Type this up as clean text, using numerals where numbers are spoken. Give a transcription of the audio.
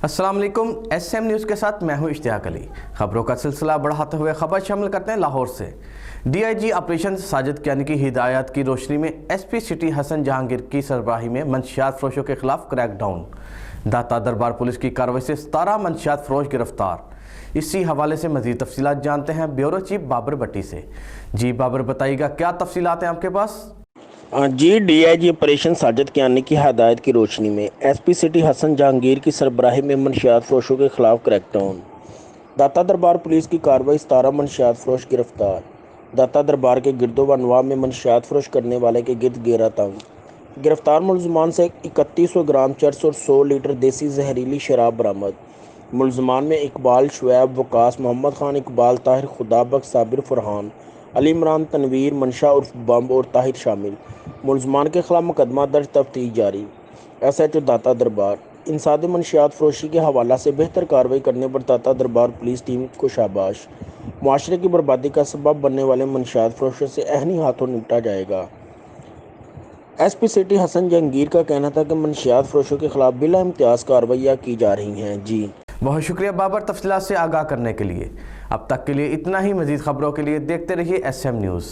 अस्सलाम वालेकुम। SM news के साथ मैं हूं इश्तियाक अली। खबरों का सिलसिला बढ़ाते हुए खबर शामिल करते हैं लाहौर से। DIG ऑपरेशन साजिद कियानी की हिदायत की रोशनी में SP सिटी हसन जहांगीर की सरबराही में मंशियात फरोशों के खिलाफ क्रैकडाउन। दाता दरबार पुलिस की कार्रवाई से 17 मंशियात फरोश गिरफ्तार। इसी हवाले से मज़ीद तफसीलात जानते हैं ब्यूरो चीफ बाबर भट्टी से। जी बाबर, बताइएगा क्या तफसीलात हैं आपके पास? जी, DIG ऑपरेशन साजिद कियानी की हदायत की रोशनी में SP सिटी हसन जहांगीर की सरबराही में मंशियात फरोशों के खिलाफ क्रैकडाउन। दाता दरबार पुलिस की कार्रवाई, 17 मंशियात फरोश गिरफ्तार। दाता दरबार के गिरदो व अनवा में मंशियात फरोश करने वाले के गिरद घेरा तंग। गिरफ्तार मुलजमान से 3100 ग्राम चरस और 100 लीटर देसी जहरीली शराब बरामद। मुलजमान में इकबाल, शुएब, वकास, मोहम्मद खान, इकबाल, ताहिर, खुदाबख्श, साबिर, फरहान, अली इमरान, तनवीर, मंशा उर्फ बम और ताहिर शामिल। मुलजमान के खिलाफ मुकदमा दर्ज, तफ्तीश जारी। SHO दाता दरबार। इंसाद मंशियात फरोशी के हवाला से बेहतर कार्रवाई करने पर दाता दरबार पुलिस टीम को शाबाश। मुआशरे की बर्बादी का सबब बनने वाले मंशियात फरोशों से अहनी हाथों निपटा जाएगा। SP सिटी हसन जहांगीर का कहना था कि मंशियात फरोशों के खिलाफ बिला इम्तियाज़ कार्रवाइयाँ की जा रही हैं। जी बहुत शुक्रिया बाबर तफसीलात से आगाह करने के लिए। अब तक के लिए इतना ही। मज़ीद खबरों के लिए देखते रहिए SM न्यूज़।